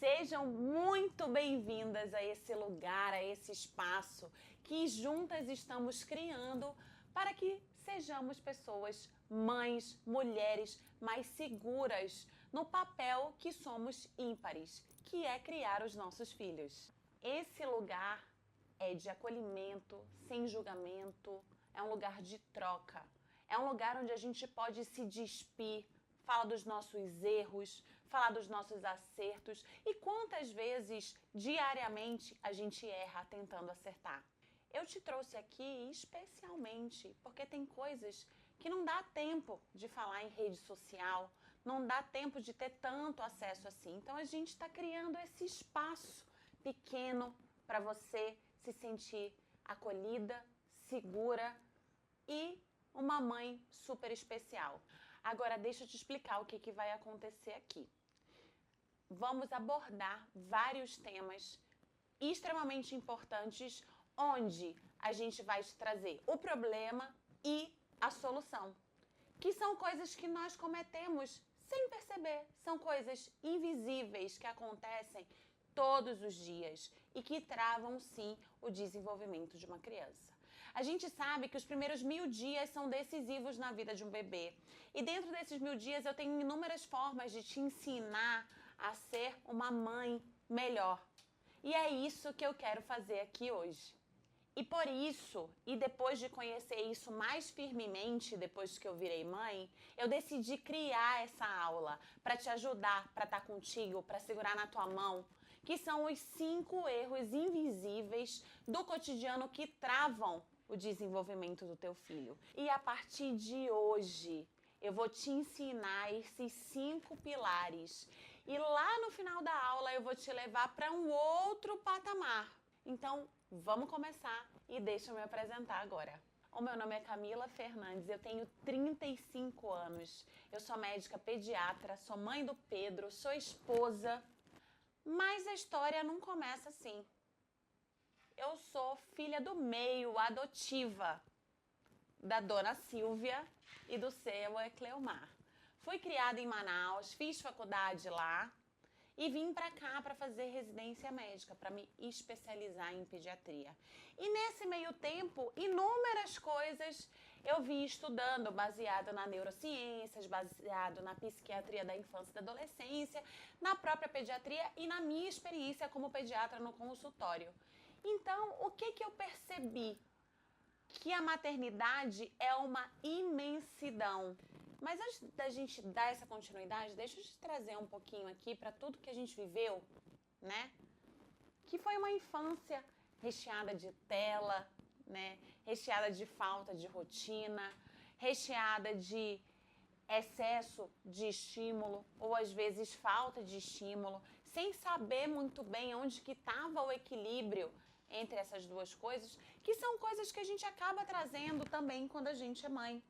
Sejam muito bem-vindas a esse lugar, a esse espaço que juntas estamos criando para que sejamos pessoas, mães, mulheres mais seguras no papel que somos ímpares, que é criar os nossos filhos. Esse lugar é de acolhimento, sem julgamento, é um lugar de troca, é um lugar onde a gente pode se despir, falar dos nossos erros, falar dos nossos acertos e quantas vezes diariamente a gente erra tentando acertar. Eu te trouxe aqui especialmente porque tem coisas que não dá tempo de falar em rede social, não dá tempo de ter tanto acesso assim. Então a gente está criando esse espaço pequeno para você se sentir acolhida, segura e uma mãe super especial. Agora deixa eu te explicar o que vai acontecer aqui. Vamos abordar vários temas extremamente importantes onde a gente vai te trazer o problema e a solução, que são coisas que nós cometemos sem perceber, são coisas invisíveis que acontecem todos os dias e que travam sim o desenvolvimento de uma criança. A gente sabe que os primeiros 1000 dias são decisivos na vida de um bebê e dentro desses 1000 dias eu tenho inúmeras formas de te ensinar a ser uma mãe melhor. E é isso que eu quero fazer aqui hoje. E por isso, e depois de conhecer isso mais firmemente, depois que eu virei mãe, eu decidi criar essa aula para te ajudar, para estar contigo, para segurar na tua mão, que são os 5 erros invisíveis do cotidiano que travam o desenvolvimento do teu filho. E a partir de hoje, eu vou te ensinar esses 5 pilares. E lá no final da aula eu vou te levar para um outro patamar. Então, vamos começar e deixa eu me apresentar agora. O meu nome é Camila Fernandes, eu tenho 35 anos. Eu sou médica pediatra, sou mãe do Pedro, sou esposa. Mas a história não começa assim. Eu sou filha do meio, adotiva, da dona Silvia e do seu Cleomar. Fui criada em Manaus, fiz faculdade lá e vim para cá para fazer residência médica, para me especializar em pediatria. E nesse meio tempo, inúmeras coisas eu vim estudando, baseado na neurociências, baseado na psiquiatria da infância e da adolescência, na própria pediatria e na minha experiência como pediatra no consultório. Então, o que eu percebi? Que a maternidade é uma imensidão. Mas antes da gente dar essa continuidade, deixa eu te trazer um pouquinho aqui para tudo que a gente viveu, né? Que foi uma infância recheada de tela, né? Recheada de falta de rotina, recheada de excesso de estímulo ou às vezes falta de estímulo, sem saber muito bem onde que estava o equilíbrio entre essas duas coisas, que são coisas que a gente acaba trazendo também quando a gente é mãe.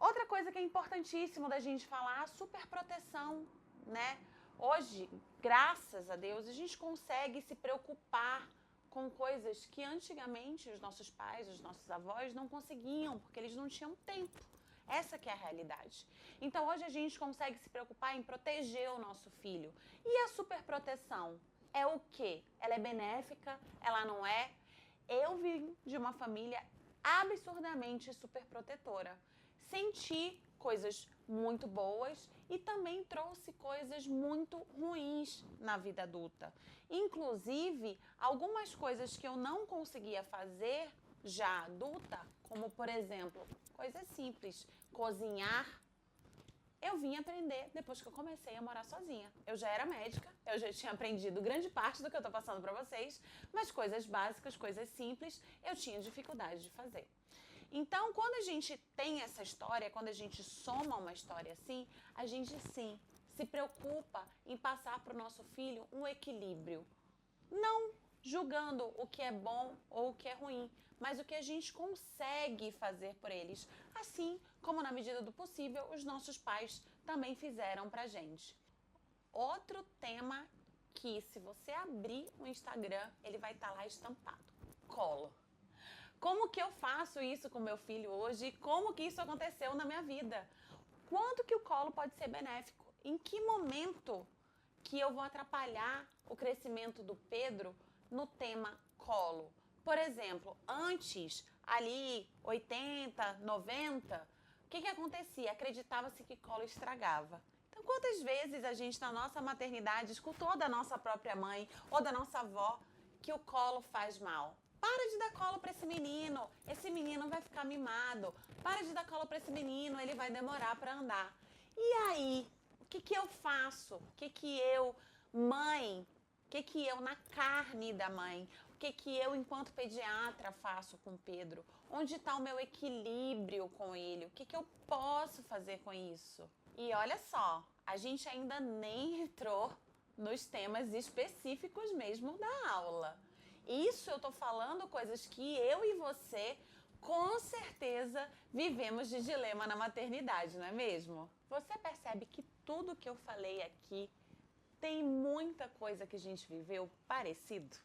Outra coisa que é importantíssimo da gente falar, a superproteção, né? Hoje, graças a Deus, a gente consegue se preocupar com coisas que antigamente os nossos pais, os nossos avós não conseguiam, porque eles não tinham tempo. Essa que é a realidade. Então, hoje a gente consegue se preocupar em proteger o nosso filho. E a superproteção é o quê? Ela é benéfica? Ela não é? Eu vim de uma família absurdamente superprotetora. Senti coisas muito boas e também trouxe coisas muito ruins na vida adulta. Inclusive, algumas coisas que eu não conseguia fazer já adulta, como por exemplo, coisas simples, cozinhar, eu vim aprender depois que eu comecei a morar sozinha. Eu já era médica, eu já tinha aprendido grande parte do que eu tô passando pra vocês, mas coisas básicas, coisas simples, eu tinha dificuldade de fazer. Então, quando a gente tem essa história, quando a gente soma uma história assim, a gente sim se preocupa em passar pro nosso filho um equilíbrio. Não julgando o que é bom ou o que é ruim, mas o que a gente consegue fazer por eles, assim como na medida do possível os nossos pais também fizeram pra gente. Outro tema que se você abrir o Instagram, ele vai estar lá estampado, colo. Como que eu faço isso com meu filho hoje e como que isso aconteceu na minha vida? Quanto que o colo pode ser benéfico? Em que momento que eu vou atrapalhar o crescimento do Pedro no tema colo. Por exemplo, antes, ali, 80, 90, o que acontecia? Acreditava-se que colo estragava. Então, quantas vezes a gente, na nossa maternidade, escutou da nossa própria mãe ou da nossa avó que o colo faz mal? Para de dar colo para esse menino vai ficar mimado. Para de dar colo para esse menino, ele vai demorar para andar. E aí, o que eu faço? O que eu, mãe, o que eu na carne da mãe, o que eu enquanto pediatra faço com o Pedro? Onde está o meu equilíbrio com ele? O que eu posso fazer com isso? E olha só, a gente ainda nem entrou nos temas específicos mesmo da aula. Isso eu tô falando coisas que eu e você com certeza vivemos de dilema na maternidade, não é mesmo? Você percebe que tudo que eu falei aqui tem muita coisa que a gente viveu parecido?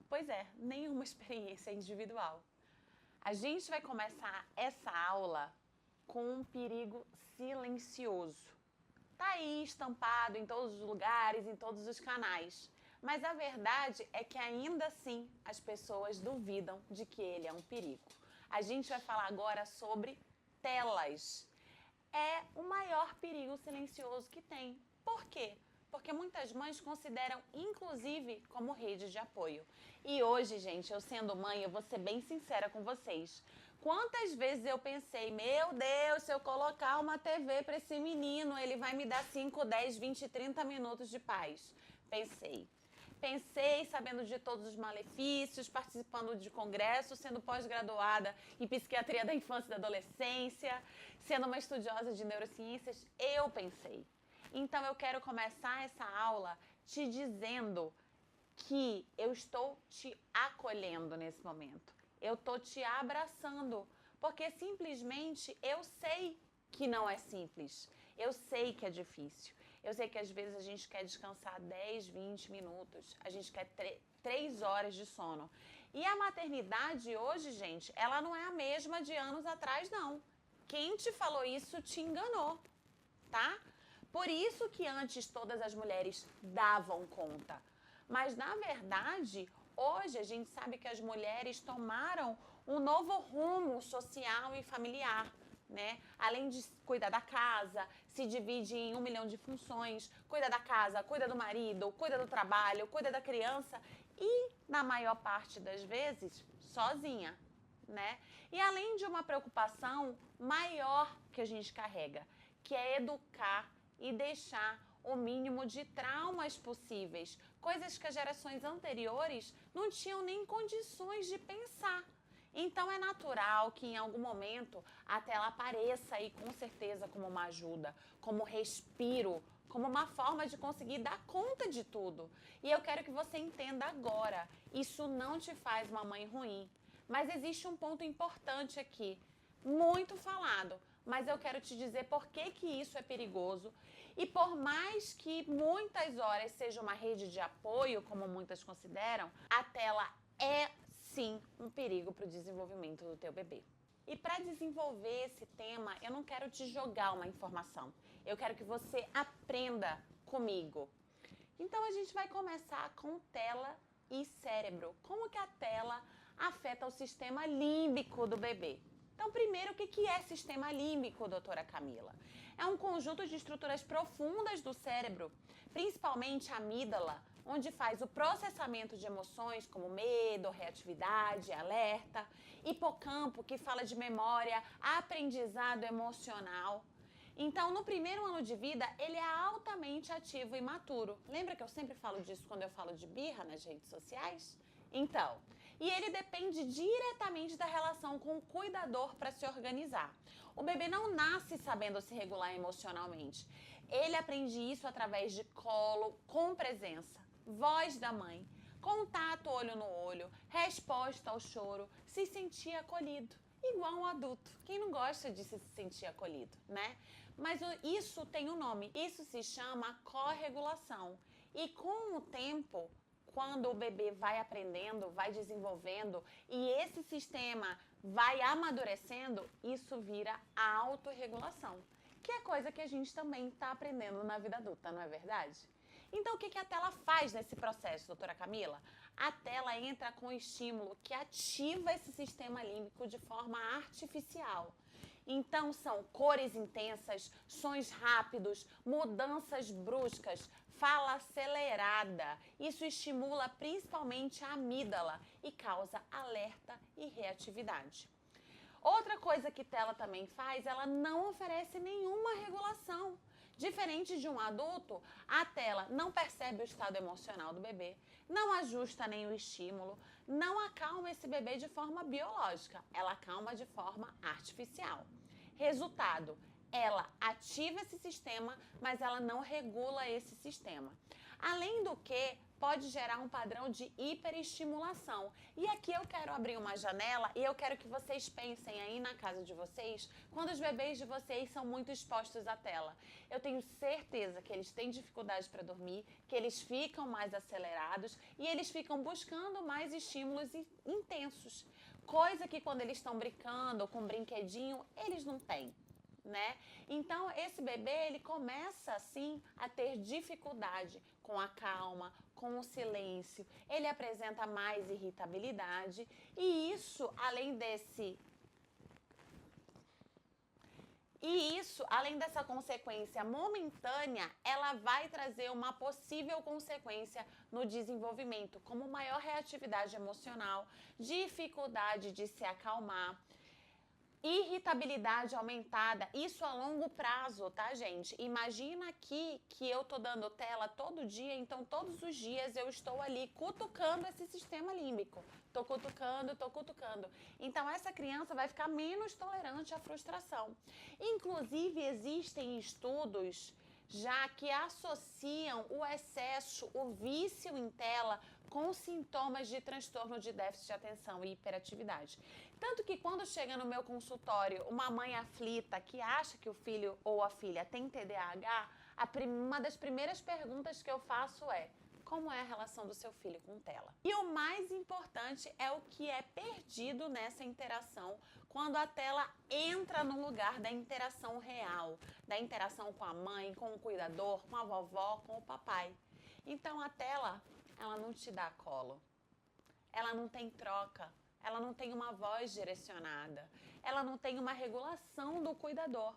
Pois é, nenhuma experiência individual. A gente vai começar essa aula com um perigo silencioso. Tá aí estampado em todos os lugares, em todos os canais. Mas a verdade é que ainda assim as pessoas duvidam de que ele é um perigo. A gente vai falar agora sobre telas. É o maior perigo silencioso que tem. Por quê? Porque muitas mães consideram, inclusive, como rede de apoio. E hoje, gente, eu sendo mãe, eu vou ser bem sincera com vocês. Quantas vezes eu pensei, meu Deus, se eu colocar uma TV para esse menino, ele vai me dar 5, 10, 20, 30 minutos de paz. Pensei sabendo de todos os malefícios, participando de congressos, sendo pós-graduada em psiquiatria da infância e da adolescência, sendo uma estudiosa de neurociências, eu pensei. Então eu quero começar essa aula te dizendo que eu estou te acolhendo nesse momento. Eu estou te abraçando, porque simplesmente eu sei que não é simples. Eu sei que é difícil. Eu sei que às vezes a gente quer descansar 10, 20 minutos, a gente quer 3 horas de sono. E a maternidade hoje, gente, ela não é a mesma de anos atrás, não. Quem te falou isso te enganou, tá? Por isso que antes todas as mulheres davam conta. Mas, na verdade, hoje a gente sabe que as mulheres tomaram um novo rumo social e familiar. Né? Além de cuidar da casa, se divide em 1 milhão de funções, cuida da casa, cuida do marido, cuida do trabalho, cuida da criança e, na maior parte das vezes, sozinha, né? E além de uma preocupação maior que a gente carrega, que é educar e deixar o mínimo de traumas possíveis, coisas que as gerações anteriores não tinham nem condições de pensar. Então é natural que em algum momento a tela apareça aí com certeza como uma ajuda, como respiro, como uma forma de conseguir dar conta de tudo. E eu quero que você entenda agora, isso não te faz uma mãe ruim. Mas existe um ponto importante aqui, muito falado, mas eu quero te dizer por que isso é perigoso. E por mais que muitas horas seja uma rede de apoio, como muitas consideram, a tela é sim um perigo para o desenvolvimento do teu bebê. E para desenvolver esse tema, eu não quero te jogar uma informação. Eu quero que você aprenda comigo. Então a gente vai começar com tela e cérebro. Como que a tela afeta o sistema límbico do bebê? Então, primeiro, o que é sistema límbico, doutora Camila? É um conjunto de estruturas profundas do cérebro, principalmente a amígdala, onde faz o processamento de emoções como medo, reatividade, alerta, hipocampo, que fala de memória, aprendizado emocional. Então, no primeiro ano de vida, ele é altamente ativo e maturo. Lembra que eu sempre falo disso quando eu falo de birra nas redes sociais? Então, e ele depende diretamente da relação com o cuidador para se organizar. O bebê não nasce sabendo se regular emocionalmente. Ele aprende isso através de colo, com presença, voz da mãe, contato olho no olho, resposta ao choro, se sentir acolhido. Igual um adulto. Quem não gosta de se sentir acolhido, né? Mas isso tem um nome. Isso se chama corregulação. E com o tempo, quando o bebê vai aprendendo, vai desenvolvendo e esse sistema vai amadurecendo, isso vira a autorregulação, que é coisa que a gente também está aprendendo na vida adulta, não é verdade? Então, o que a tela faz nesse processo, doutora Camila? A tela entra com estímulo que ativa esse sistema límbico de forma artificial. Então, são cores intensas, sons rápidos, mudanças bruscas, fala acelerada. Isso estimula principalmente a amígdala e causa alerta e reatividade. Outra coisa que tela também faz, ela não oferece nenhuma regulação. Diferente de um adulto, a tela não percebe o estado emocional do bebê, não ajusta nem o estímulo, não acalma esse bebê de forma biológica, ela acalma de forma artificial. Resultado, ela ativa esse sistema, mas ela não regula esse sistema. Além do que, pode gerar um padrão de hiperestimulação. E aqui eu quero abrir uma janela e eu quero que vocês pensem aí na casa de vocês, quando os bebês de vocês são muito expostos à tela. Eu tenho certeza que eles têm dificuldade para dormir, que eles ficam mais acelerados e eles ficam buscando mais estímulos intensos. Coisa que quando eles estão brincando com um brinquedinho, eles não têm. Né? Então, esse bebê, ele começa, assim, a ter dificuldade com a calma, com o silêncio. Ele apresenta mais irritabilidade e isso, além dessa consequência momentânea, ela vai trazer uma possível consequência no desenvolvimento, como maior reatividade emocional, dificuldade de se acalmar, irritabilidade aumentada, isso a longo prazo, tá, gente? Imagina aqui que eu tô dando tela todo dia, então todos os dias eu estou ali cutucando esse sistema límbico. Tô cutucando. Então essa criança vai ficar menos tolerante à frustração. Inclusive existem estudos já que associam o excesso, o vício em tela com sintomas de transtorno de déficit de atenção e hiperatividade. Tanto que quando chega no meu consultório uma mãe aflita que acha que o filho ou a filha tem TDAH, uma das primeiras perguntas que eu faço é: como é a relação do seu filho com tela? E o mais importante é o que é perdido nessa interação quando a tela entra no lugar da interação real, da interação com a mãe, com o cuidador, com a vovó, com o papai. Então a tela, ela não te dá colo, ela não tem troca, ela não tem uma voz direcionada, ela não tem uma regulação do cuidador.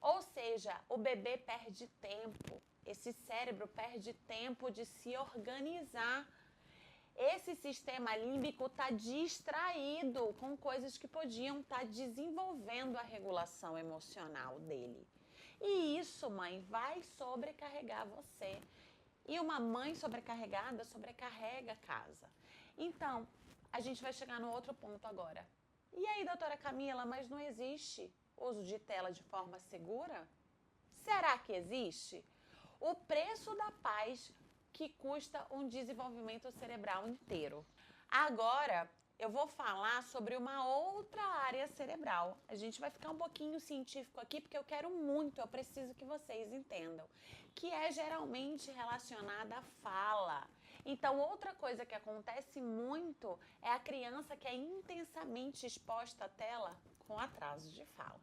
Ou seja, o bebê perde tempo, esse cérebro perde tempo de se organizar. Esse sistema límbico está distraído com coisas que podiam estar desenvolvendo a regulação emocional dele. E isso, mãe, vai sobrecarregar você. E uma mãe sobrecarregada sobrecarrega a casa. Então, a gente vai chegar no outro ponto agora. E aí, doutora Camila, mas não existe uso de tela de forma segura? Será que existe? O preço da paz que custa um desenvolvimento cerebral inteiro. Agora, eu vou falar sobre uma outra área cerebral. A gente vai ficar um pouquinho científico aqui, porque eu preciso que vocês entendam, que é geralmente relacionada à fala. Então, outra coisa que acontece muito é a criança que é intensamente exposta à tela com atraso de fala.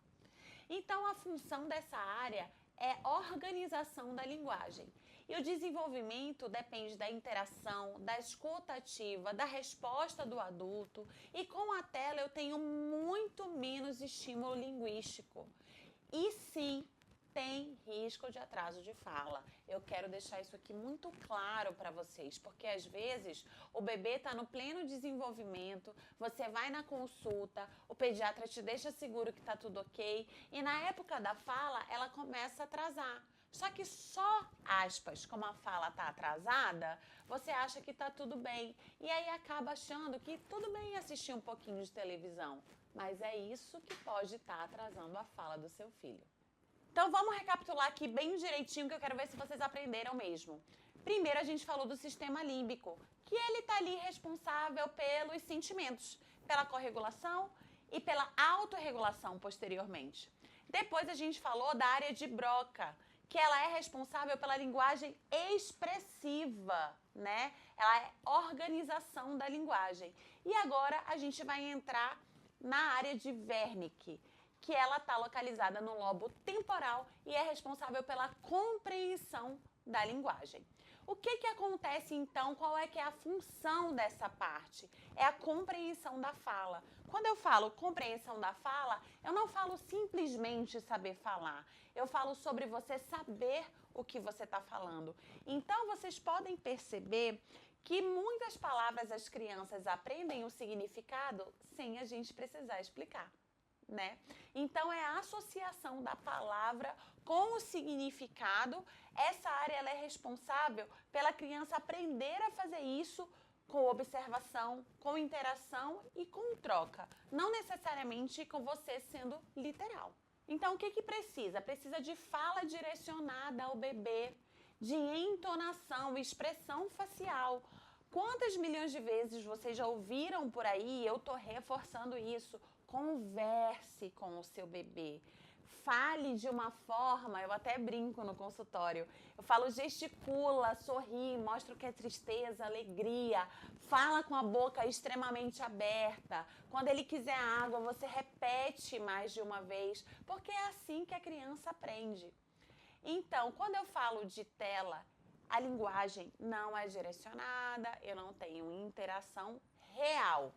Então, a função dessa área é organização da linguagem. E o desenvolvimento depende da interação, da escuta ativa, da resposta do adulto. E com a tela eu tenho muito menos estímulo linguístico. E sim, tem risco de atraso de fala. Eu quero deixar isso aqui muito claro para vocês, porque às vezes o bebê está no pleno desenvolvimento, você vai na consulta, o pediatra te deixa seguro que está tudo ok, e na época da fala ela começa a atrasar. Só que só, aspas, como a fala está atrasada, você acha que está tudo bem. E aí acaba achando que tudo bem assistir um pouquinho de televisão. Mas é isso que pode estar atrasando a fala do seu filho. Então vamos recapitular aqui bem direitinho, que eu quero ver se vocês aprenderam mesmo. Primeiro a gente falou do sistema límbico, que ele está ali responsável pelos sentimentos, pela corregulação e pela autorregulação posteriormente. Depois a gente falou da área de Broca, que ela é responsável pela linguagem expressiva, né? Ela é organização da linguagem. E agora a gente vai entrar na área de Wernicke, que ela está localizada no lobo temporal e é responsável pela compreensão da linguagem. O que acontece então? Qual é que é a função dessa parte? É a compreensão da fala. Quando eu falo compreensão da fala, eu não falo simplesmente saber falar. Eu falo sobre você saber o que você está falando. Então, vocês podem perceber que muitas palavras as crianças aprendem o significado sem a gente precisar explicar, né? Então, é a associação da palavra com o significado. Essa área ela é responsável pela criança aprender a fazer isso com observação, com interação e com troca. Não necessariamente com você sendo literal. Então, o que precisa? Precisa de fala direcionada ao bebê, de entonação, expressão facial. Quantas milhões de vezes vocês já ouviram por aí? Eu estou reforçando isso. Converse com o seu bebê. Fale de uma forma, eu até brinco no consultório, eu falo gesticula, sorri, mostra o que é tristeza, alegria, fala com a boca extremamente aberta. Quando ele quiser água, você repete mais de uma vez, porque é assim que a criança aprende. Então, quando eu falo de tela, a linguagem não é direcionada, eu não tenho interação real,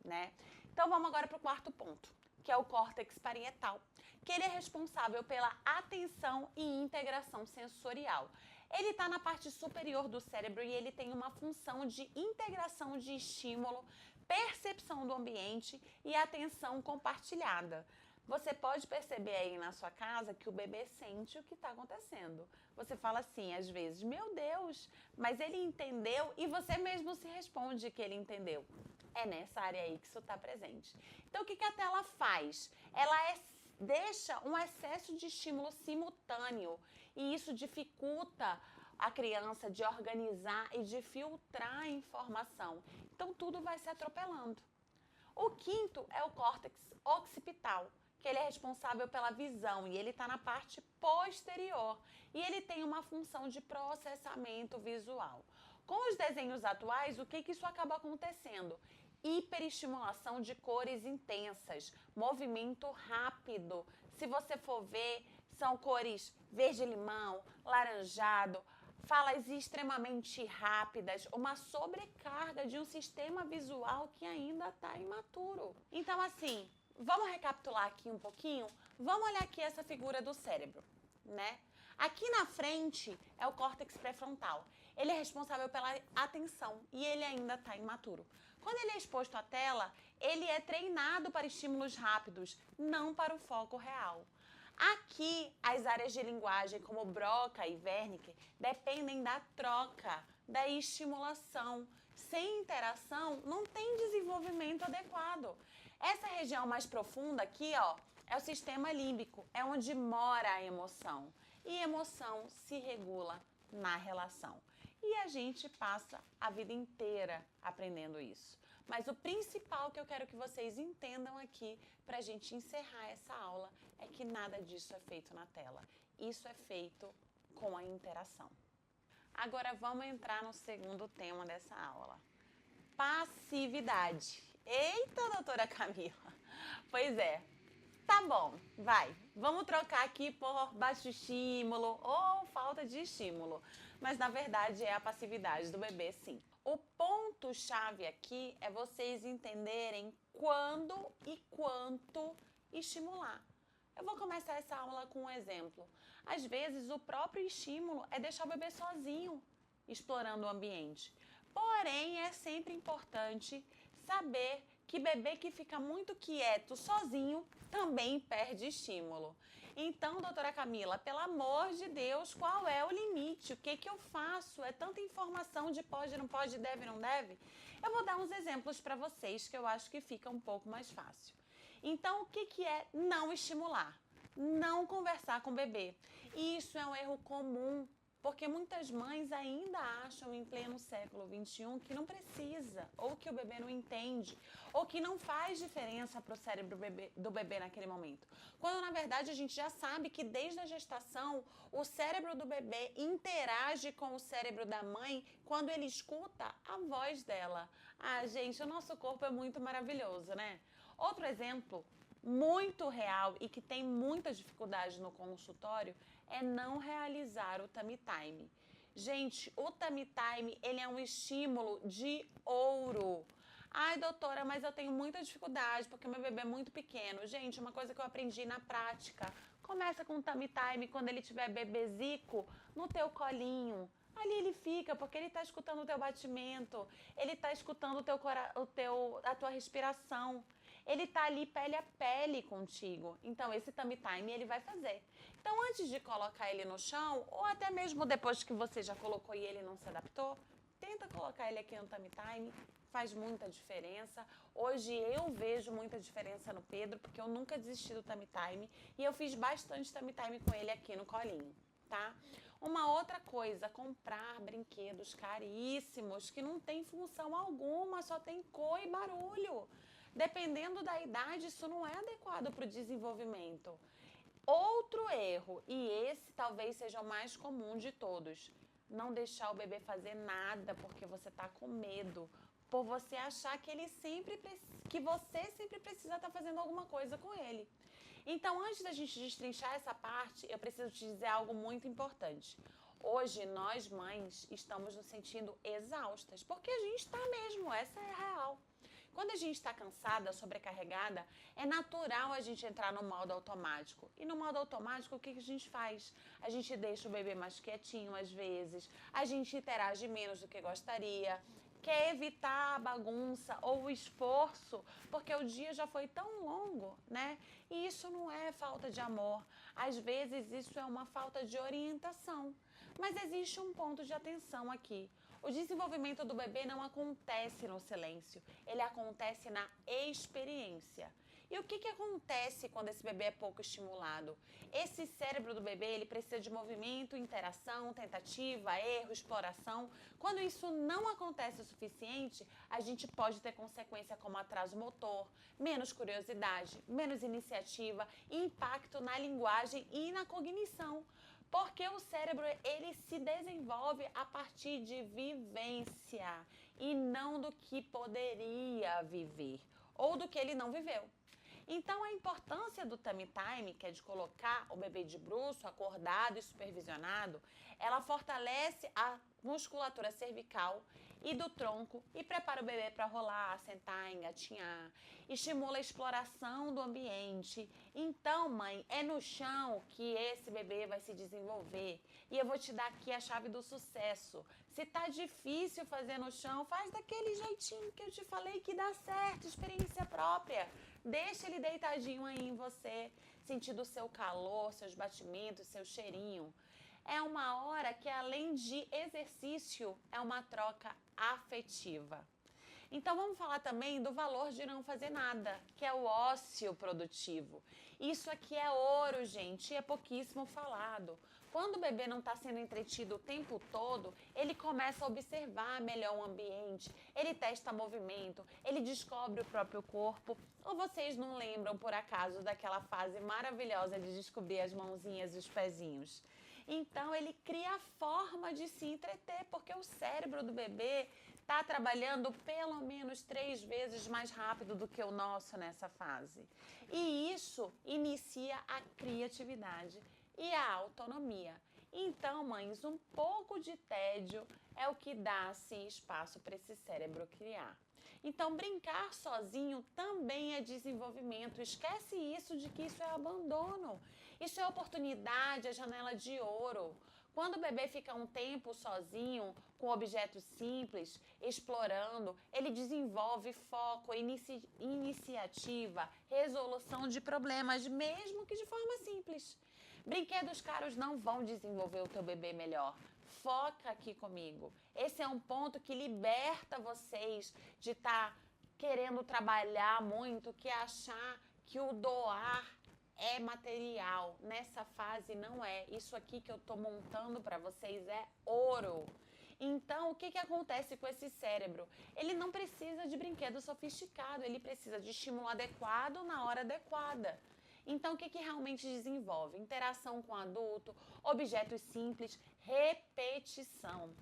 né? Então, vamos agora para o quarto ponto, que é o córtex parietal, que ele é responsável pela atenção e integração sensorial. Ele está na parte superior do cérebro e ele tem uma função de integração de estímulo, percepção do ambiente e atenção compartilhada. Você pode perceber aí na sua casa que o bebê sente o que está acontecendo. Você fala assim, às vezes, meu Deus, mas ele entendeu, e você mesmo se responde que ele entendeu. É nessa área aí que isso está presente. Então, o que a tela faz? Ela deixa um excesso de estímulo simultâneo e isso dificulta a criança de organizar e de filtrar a informação. Então, tudo vai se atropelando. O quinto é o córtex occipital, que ele é responsável pela visão e ele está na parte posterior. E ele tem uma função de processamento visual. Com os desenhos atuais, o que isso acaba acontecendo? Hiperestimulação de cores intensas, movimento rápido. Se você for ver, são cores verde-limão, laranjado, falas extremamente rápidas, uma sobrecarga de um sistema visual que ainda está imaturo. Então, assim, vamos recapitular aqui um pouquinho? Vamos olhar aqui essa figura do cérebro, né? Aqui na frente é o córtex pré-frontal. Ele é responsável pela atenção e ele ainda está imaturo. Quando ele é exposto à tela, ele é treinado para estímulos rápidos, não para o foco real. Aqui, as áreas de linguagem, como Broca e Wernicke, dependem da troca, da estimulação. Sem interação, não tem desenvolvimento adequado. Essa região mais profunda aqui, ó, é o sistema límbico, é onde mora a emoção. E emoção se regula na relação. E a gente passa a vida inteira aprendendo isso. Mas o principal que eu quero que vocês entendam aqui, para a gente encerrar essa aula, é que nada disso é feito na tela. Isso é feito com a interação. Agora vamos entrar no segundo tema dessa aula. Passividade. Eita, doutora Camila! Pois é. Tá bom, vai. Vamos trocar aqui por baixo estímulo ou falta de estímulo. Mas, na verdade, é a passividade do bebê, sim. O ponto-chave aqui é vocês entenderem quando e quanto estimular. Eu vou começar essa aula com um exemplo. Às vezes, o próprio estímulo é deixar o bebê sozinho, explorando o ambiente. Porém, é sempre importante saber que bebê que fica muito quieto, sozinho, também perde estímulo. Então, doutora Camila, pelo amor de Deus, qual é o limite? O que eu faço? É tanta informação de pode, não pode, deve, não deve? Eu vou dar uns exemplos para vocês que eu acho que fica um pouco mais fácil. Então, o que é não estimular? Não conversar com o bebê. Isso é um erro comum, porque muitas mães ainda acham em pleno século XXI que não precisa, ou que o bebê não entende, ou que não faz diferença para o cérebro do bebê naquele momento. Quando, na verdade, a gente já sabe que desde a gestação, o cérebro do bebê interage com o cérebro da mãe quando ele escuta a voz dela. Ah, gente, o nosso corpo é muito maravilhoso, né? Outro exemplo muito real e que tem muita dificuldade no consultório é não realizar o tummy time. Gente, o tummy time, ele é um estímulo de ouro. Ai, doutora, mas eu tenho muita dificuldade porque meu bebê é muito pequeno. Gente, uma coisa que eu aprendi na prática. Começa com o tummy time quando ele tiver bebezico no teu colinho. Ali ele fica porque ele está escutando o teu batimento, ele está escutando a tua respiração. Ele está ali pele a pele contigo. Então, esse tummy time ele vai fazer. Então, antes de colocar ele no chão, ou até mesmo depois que você já colocou e ele não se adaptou, tenta colocar ele aqui no tummy time, faz muita diferença. Hoje eu vejo muita diferença no Pedro, porque eu nunca desisti do tummy time e eu fiz bastante tummy time com ele aqui no colinho, tá? Uma outra coisa, comprar brinquedos caríssimos que não tem função alguma, só tem cor e barulho. Dependendo da idade, isso não é adequado para o desenvolvimento. Outro erro, e esse talvez seja o mais comum de todos, não deixar o bebê fazer nada porque você está com medo, por você achar que você sempre precisa estar fazendo alguma coisa com ele. Então, antes da gente destrinchar essa parte, eu preciso te dizer algo muito importante. Hoje, nós mães estamos nos sentindo exaustas, porque a gente está mesmo, essa é a real. Quando a gente está cansada, sobrecarregada, é natural a gente entrar no modo automático. E no modo automático, o que a gente faz? A gente deixa o bebê mais quietinho às vezes, a gente interage menos do que gostaria, quer evitar a bagunça ou o esforço, porque o dia já foi tão longo, né? E isso não é falta de amor. Às vezes, isso é uma falta de orientação. Mas existe um ponto de atenção aqui. O desenvolvimento do bebê não acontece no silêncio, ele acontece na experiência. E o que acontece quando esse bebê é pouco estimulado? Esse cérebro do bebê, ele precisa de movimento, interação, tentativa, erro, exploração. Quando isso não acontece o suficiente, a gente pode ter consequência como atraso motor, menos curiosidade, menos iniciativa, impacto na linguagem e na cognição. Porque o cérebro, ele se desenvolve a partir de vivência e não do que poderia viver ou do que ele não viveu. Então, a importância do tummy time, que é de colocar o bebê de bruço, acordado e supervisionado, ela fortalece a musculatura cervical e do tronco e prepara o bebê para rolar, sentar, engatinhar, estimula a exploração do ambiente. Então, mãe, é no chão que esse bebê vai se desenvolver. E eu vou te dar aqui a chave do sucesso. Se tá difícil fazer no chão, faz daquele jeitinho que eu te falei que dá certo, experiência própria. Deixa ele deitadinho aí em você, sentindo o seu calor, seus batimentos, seu cheirinho. É uma hora que, além de exercício, é uma troca afetiva. Então, vamos falar também do valor de não fazer nada, que é o ócio produtivo. Isso aqui é ouro, gente, e é pouquíssimo falado. Quando o bebê não está sendo entretido o tempo todo, ele começa a observar melhor o ambiente, ele testa movimento, ele descobre o próprio corpo. Ou vocês não lembram, por acaso, daquela fase maravilhosa de descobrir as mãozinhas e os pezinhos? Então, ele cria a forma de se entreter, porque o cérebro do bebê está trabalhando pelo menos 3 vezes mais rápido do que o nosso nessa fase. E isso inicia a criatividade e a autonomia. Então, mães, um pouco de tédio é o que dá, assim, espaço para esse cérebro criar. Então, brincar sozinho também é desenvolvimento. Esquece isso de que isso é abandono. Isso é oportunidade, é janela de ouro. Quando o bebê fica um tempo sozinho, com objetos simples, explorando, ele desenvolve foco, iniciativa, resolução de problemas, mesmo que de forma simples. Brinquedos caros não vão desenvolver o teu bebê melhor. Foca aqui comigo. Esse é um ponto que liberta vocês de estar querendo trabalhar muito, que é achar que o doar é material. Nessa fase não é. Isso aqui que eu estou montando para vocês é ouro. Então, o que acontece com esse cérebro? Ele não precisa de brinquedo sofisticado, ele precisa de estímulo adequado na hora adequada. Então, o que realmente desenvolve? Interação com o adulto, objetos simples, repetição.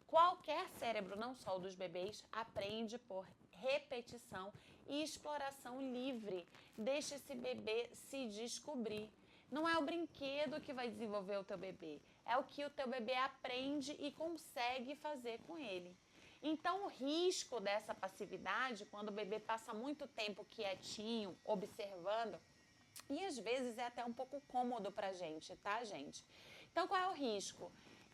Qualquer cérebro, não só o dos bebês, aprende por repetição e exploração livre. Deixa esse bebê se descobrir. Não é o brinquedo que vai desenvolver o teu bebê, é o que o teu bebê aprende e consegue fazer com ele. Então, o risco dessa passividade, quando o bebê passa muito tempo quietinho, observando, e às vezes é até um pouco cômodo pra gente, tá, gente? Então, qual é o risco?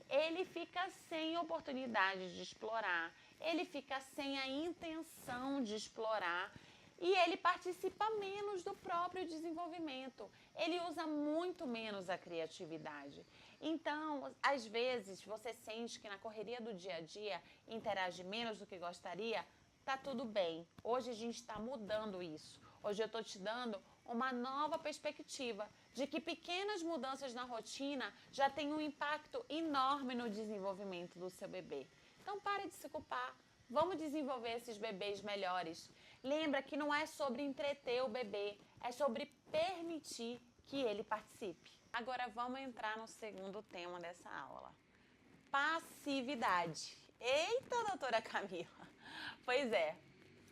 Ele fica sem oportunidade de explorar, ele fica sem a intenção de explorar e ele participa menos do próprio desenvolvimento. Ele usa muito menos a criatividade. Então, às vezes, você sente que na correria do dia a dia interage menos do que gostaria, tá tudo bem. Hoje a gente está mudando isso. Hoje eu estou te dando uma nova perspectiva de que pequenas mudanças na rotina já têm um impacto enorme no desenvolvimento do seu bebê. Então pare de se culpar, vamos desenvolver esses bebês melhores. Lembra que não é sobre entreter o bebê, é sobre permitir que ele participe. Agora vamos entrar no segundo tema dessa aula. Passividade. Eita, doutora Camila! Pois é.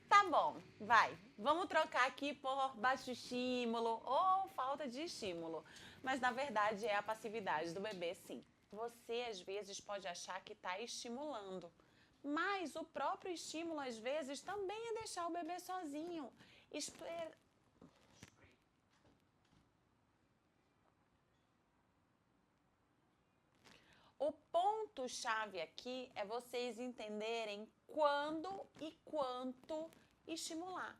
Tá bom, vai. Vamos trocar aqui por baixo estímulo ou falta de estímulo. Mas na verdade é a passividade do bebê, sim. Você às vezes pode achar que está estimulando, mas o próprio estímulo às vezes também é deixar o bebê sozinho. O ponto-chave aqui é vocês entenderem quando e quanto estimular.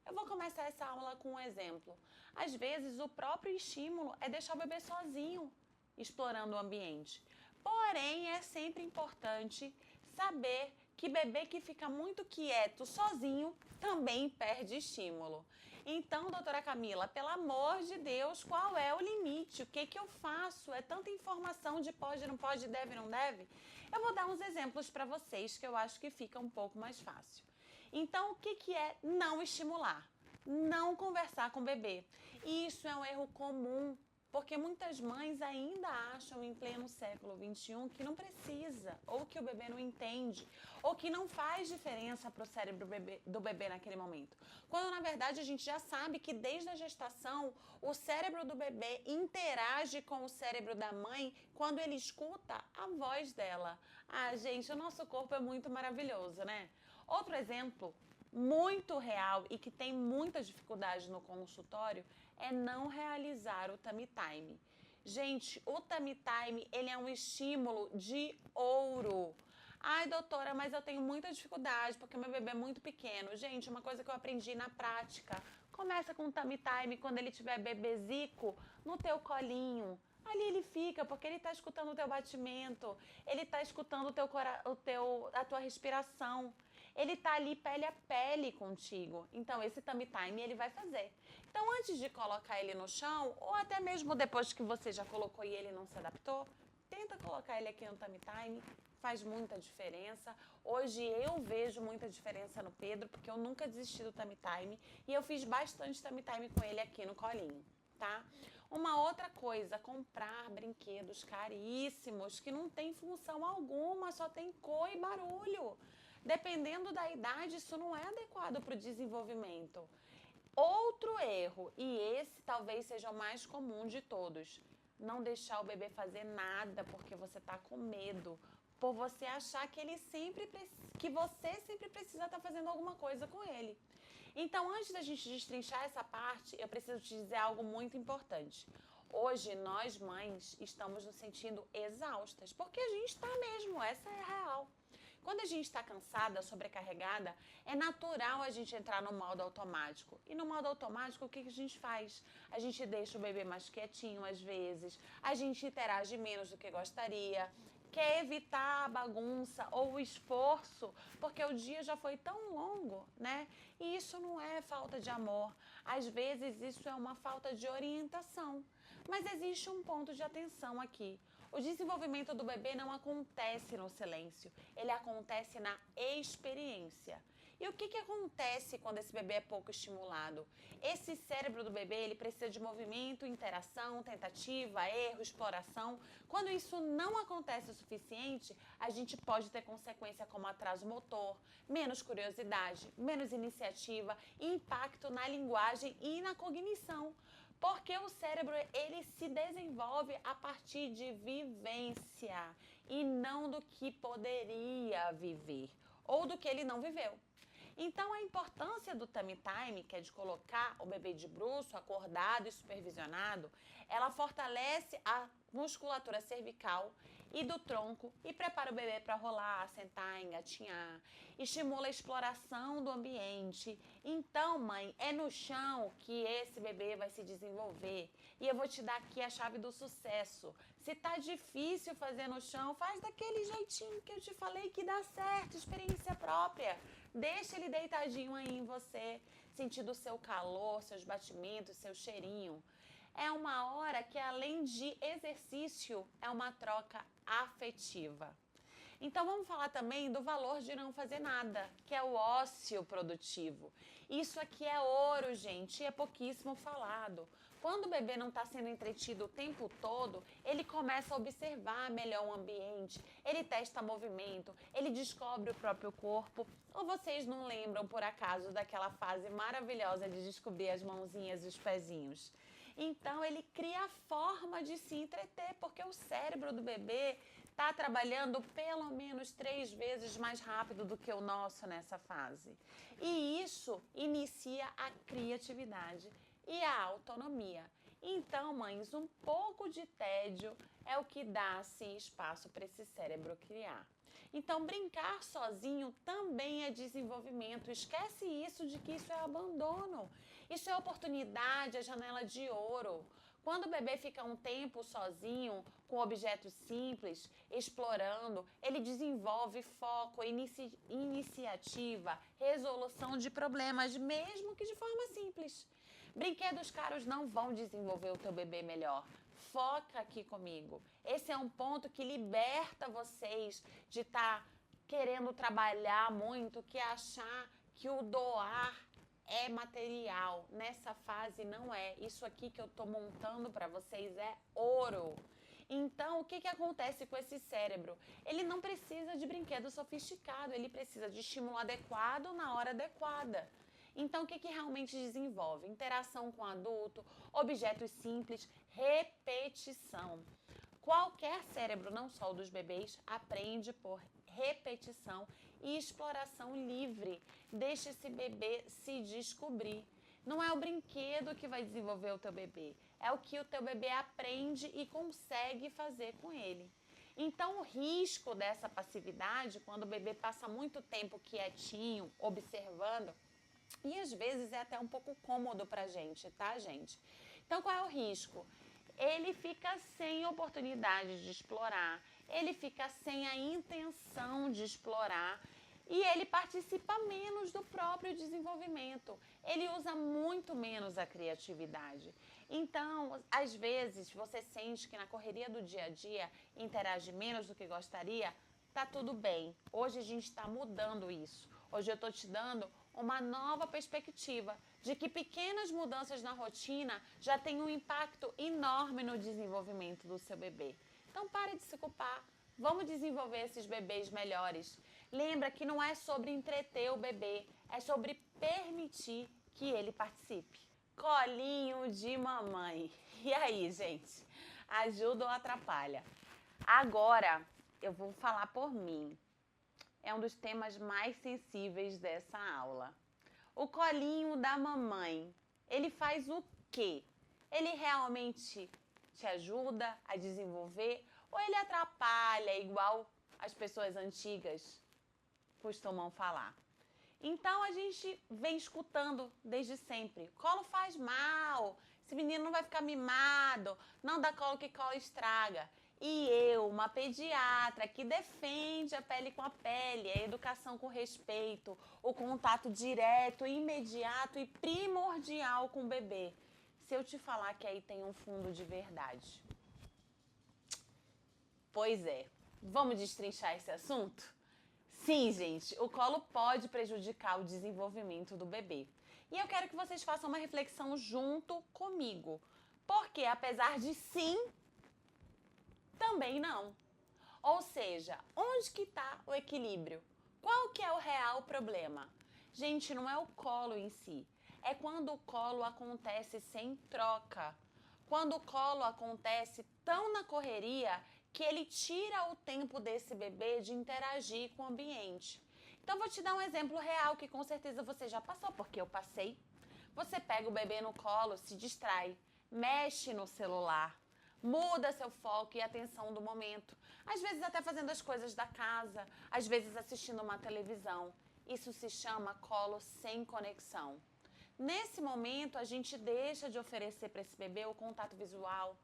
Eu vou começar essa aula com um exemplo. Às vezes, o próprio estímulo é deixar o bebê sozinho, explorando o ambiente. Porém, é sempre importante saber que bebê que fica muito quieto, sozinho, também perde estímulo. Então, doutora Camila, pelo amor de Deus, qual é o limite? O que eu faço? É tanta informação de pode, não pode, deve, não deve? Eu vou dar uns exemplos para vocês que eu acho que fica um pouco mais fácil. Então, o que é não estimular? Não conversar com o bebê. E isso é um erro comum, porque muitas mães ainda acham em pleno século XXI que não precisa, ou que o bebê não entende, ou que não faz diferença para o cérebro do bebê naquele momento. Quando, na verdade, a gente já sabe que desde a gestação, o cérebro do bebê interage com o cérebro da mãe quando ele escuta a voz dela. Ah, gente, o nosso corpo é muito maravilhoso, né? Outro exemplo muito real e que tem muita dificuldade no consultório é não realizar o tummy time. Gente, o tummy time, ele é um estímulo de ouro. Ai, doutora, mas eu tenho muita dificuldade porque meu bebê é muito pequeno. Gente, uma coisa que eu aprendi na prática. Começa com o tummy time quando ele tiver bebezico no teu colinho. Ali ele fica, porque ele está escutando o teu batimento, ele está escutando a tua respiração. Ele está ali pele a pele contigo. Então, esse tummy time ele vai fazer. Então, antes de colocar ele no chão, ou até mesmo depois que você já colocou e ele não se adaptou, tenta colocar ele aqui no tummy time, faz muita diferença. Hoje eu vejo muita diferença no Pedro, porque eu nunca desisti do tummy time e eu fiz bastante tummy time com ele aqui no colinho, tá? Uma outra coisa, comprar brinquedos caríssimos que não tem função alguma, só tem cor e barulho. Dependendo da idade, isso não é adequado para o desenvolvimento. Outro erro, e esse talvez seja o mais comum de todos, não deixar o bebê fazer nada porque você está com medo, por você achar que você sempre precisa estar fazendo alguma coisa com ele. Então, antes da gente destrinchar essa parte, eu preciso te dizer algo muito importante. Hoje, nós mães estamos nos sentindo exaustas, porque a gente está mesmo, essa é a real. Quando a gente está cansada, sobrecarregada, é natural a gente entrar no modo automático. E no modo automático, o que a gente faz? A gente deixa o bebê mais quietinho às vezes, a gente interage menos do que gostaria, quer evitar a bagunça ou o esforço, porque o dia já foi tão longo, né? E isso não é falta de amor. Às vezes, isso é uma falta de orientação. Mas existe um ponto de atenção aqui. O desenvolvimento do bebê não acontece no silêncio, ele acontece na experiência. E o que acontece quando esse bebê é pouco estimulado? Esse cérebro do bebê, ele precisa de movimento, interação, tentativa, erro, exploração. Quando isso não acontece o suficiente, a gente pode ter consequência como atraso motor, menos curiosidade, menos iniciativa e impacto na linguagem e na cognição. Porque o cérebro, ele se desenvolve a partir de vivência e não do que poderia viver ou do que ele não viveu. Então, a importância do tummy time, que é de colocar o bebê de bruço, acordado e supervisionado, ela fortalece a musculatura cervical e do tronco e prepara o bebê para rolar, sentar, engatinhar, estimula a exploração do ambiente. Então, mãe, é no chão que esse bebê vai se desenvolver. E eu vou te dar aqui a chave do sucesso. Se tá difícil fazer no chão, faz daquele jeitinho que eu te falei que dá certo, experiência própria. Deixa ele deitadinho aí em você, sentindo o seu calor, seus batimentos, seu cheirinho. É uma hora que, além de exercício, é uma troca afetiva. Então, vamos falar também do valor de não fazer nada, que é o ócio produtivo. Isso aqui é ouro, gente, e é pouquíssimo falado. Quando o bebê não está sendo entretido o tempo todo, ele começa a observar melhor o ambiente, ele testa movimento, ele descobre o próprio corpo. Ou vocês não lembram, por acaso, daquela fase maravilhosa de descobrir as mãozinhas e os pezinhos? Então, ele cria a forma de se entreter, porque o cérebro do bebê está trabalhando pelo menos 3 vezes mais rápido do que o nosso nessa fase. E isso inicia a criatividade e a autonomia. Então, mães, um pouco de tédio é o que dá, assim, espaço para esse cérebro criar. Então, brincar sozinho também é desenvolvimento. Esquece isso de que isso é abandono. Isso é oportunidade, é janela de ouro. Quando o bebê fica um tempo sozinho, com objetos simples, explorando, ele desenvolve foco, iniciativa, resolução de problemas, mesmo que de forma simples. Brinquedos caros não vão desenvolver o teu bebê melhor. Foca aqui comigo. Esse é um ponto que liberta vocês de estar querendo trabalhar muito, que é achar que o doar é material. Nessa fase não é. Isso aqui que eu estou montando para vocês é ouro. Então, o que acontece com esse cérebro? Ele não precisa de brinquedo sofisticado, ele precisa de estímulo adequado na hora adequada. Então, o que realmente desenvolve? Interação com o adulto, objetos simples, repetição. Qualquer cérebro, não só o dos bebês, aprende por repetição e exploração livre. Deixa esse bebê se descobrir. Não é o brinquedo que vai desenvolver o teu bebê, é o que o teu bebê aprende e consegue fazer com ele. Então, o risco dessa passividade, quando o bebê passa muito tempo quietinho, observando, e às vezes é até um pouco cômodo pra gente, tá, gente? Então, qual é o risco? Ele fica sem oportunidade de explorar, ele fica sem a intenção de explorar e ele participa menos do próprio desenvolvimento. Ele usa muito menos a criatividade. Então, às vezes, você sente que na correria do dia a dia interage menos do que gostaria, tá tudo bem. Hoje a gente está mudando isso. Hoje eu estou te dando uma nova perspectiva de que pequenas mudanças na rotina já têm um impacto enorme no desenvolvimento do seu bebê. Então, pare de se culpar. Vamos desenvolver esses bebês melhores. Lembra que não é sobre entreter o bebê, é sobre permitir que ele participe. Colinho de mamãe. E aí, gente? Ajuda ou atrapalha? Agora, eu vou falar por mim. É um dos temas mais sensíveis dessa aula. O colinho da mamãe, ele faz o quê? Ele realmente te ajuda a desenvolver ou ele atrapalha, igual as pessoas antigas costumam falar? Então, a gente vem escutando desde sempre. Colo faz mal, esse menino não vai ficar mimado, não dá colo que colo estraga. E eu, uma pediatra que defende a pele com a pele, a educação com respeito, o contato direto, imediato e primordial com o bebê. Se eu te falar que aí tem um fundo de verdade. Pois é, vamos destrinchar esse assunto? Sim, gente, o colo pode prejudicar o desenvolvimento do bebê. E eu quero que vocês façam uma reflexão junto comigo. Porque apesar de sim, também não. Ou seja, onde que está o equilíbrio? Qual que é o real problema? Gente, não é o colo em si. É quando o colo acontece sem troca. quando o colo acontece tão na correria que ele tira o tempo desse bebê de interagir com o ambiente. Então, vou te dar um exemplo real que com certeza você já passou, porque eu passei. Você pega o bebê no colo, se distrai, mexe no celular, muda seu foco e atenção do momento. Às vezes até fazendo as coisas da casa, às vezes assistindo uma televisão. Isso se chama colo sem conexão. Nesse momento, a gente deixa de oferecer para esse bebê o contato visual,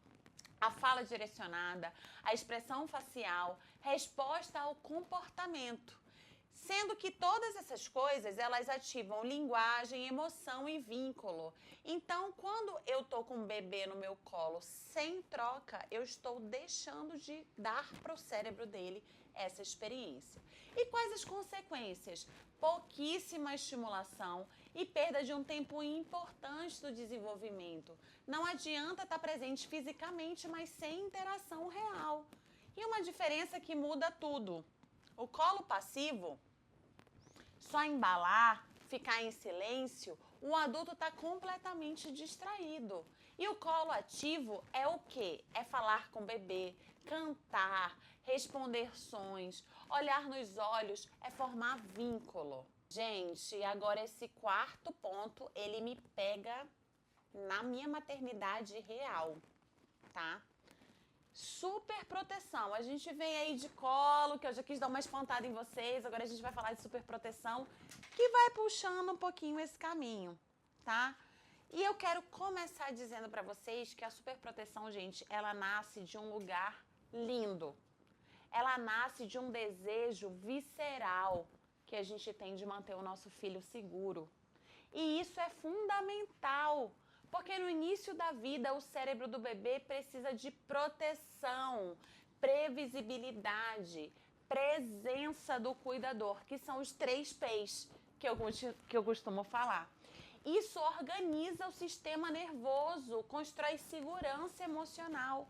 a fala direcionada, a expressão facial, resposta ao comportamento. Sendo que todas essas coisas, elas ativam linguagem, emoção e vínculo. Então, quando eu estou com um bebê no meu colo sem troca, eu estou deixando de dar para o cérebro dele essa experiência. E quais as consequências? Pouquíssima estimulação e perda de um tempo importante do desenvolvimento. Não adianta estar presente fisicamente, mas sem interação real. E uma diferença que muda tudo. O colo passivo, só embalar, ficar em silêncio, o adulto está completamente distraído. E o colo ativo é o quê? É falar com o bebê, cantar, responder sons, olhar nos olhos, é formar vínculo. Gente, agora esse quarto ponto, ele me pega na minha maternidade real, tá? Super proteção. A gente vem aí de colo, que eu já quis dar uma espantada em vocês, agora a gente vai falar de super proteção, que vai puxando um pouquinho esse caminho, tá? E eu quero começar dizendo pra vocês que a super proteção, gente, ela nasce de um lugar lindo. Ela nasce de um desejo visceral que a gente tem de manter o nosso filho seguro. E isso é fundamental. Porque no início da vida, o cérebro do bebê precisa de proteção, previsibilidade, presença do cuidador, que são os 3 P's que eu costumo falar. Isso organiza o sistema nervoso, constrói segurança emocional.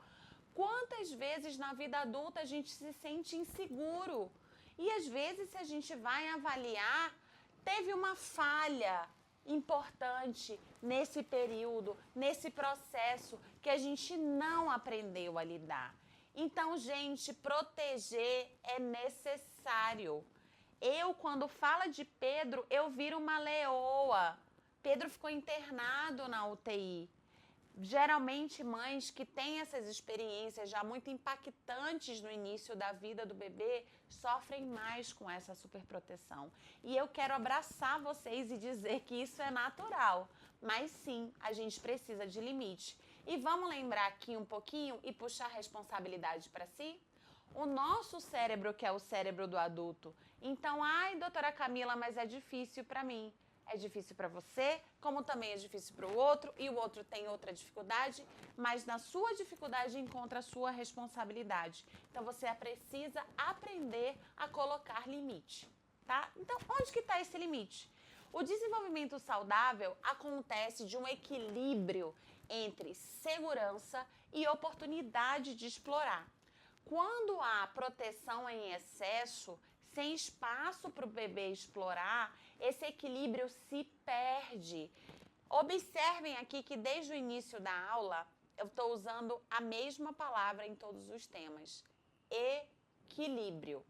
Quantas vezes na vida adulta a gente se sente inseguro? E às vezes, se a gente vai avaliar, teve uma falha importante nesse período, nesse processo que a gente não aprendeu a lidar. Então, gente, proteger é necessário. Quando fala de Pedro, eu viro uma leoa. Pedro ficou internado na UTI. Geralmente, mães que têm essas experiências já muito impactantes no início da vida do bebê sofrem mais com essa superproteção. E eu quero abraçar vocês e dizer que isso é natural. Mas sim, a gente precisa de limite. E vamos lembrar aqui um pouquinho e puxar a responsabilidade para si? O nosso cérebro, que é o cérebro do adulto. Então, ai, doutora Camila, mas é difícil para mim. É difícil para você, como também é difícil para o outro, e o outro tem outra dificuldade, mas na sua dificuldade encontra a sua responsabilidade. Então, você precisa aprender a colocar limite, tá? Então, onde que está esse limite? O desenvolvimento saudável acontece de um equilíbrio entre segurança e oportunidade de explorar. Quando há proteção em excesso, sem espaço para o bebê explorar, esse equilíbrio se perde. Observem aqui que desde o início da aula, eu estou usando a mesma palavra em todos os temas. Equilíbrio.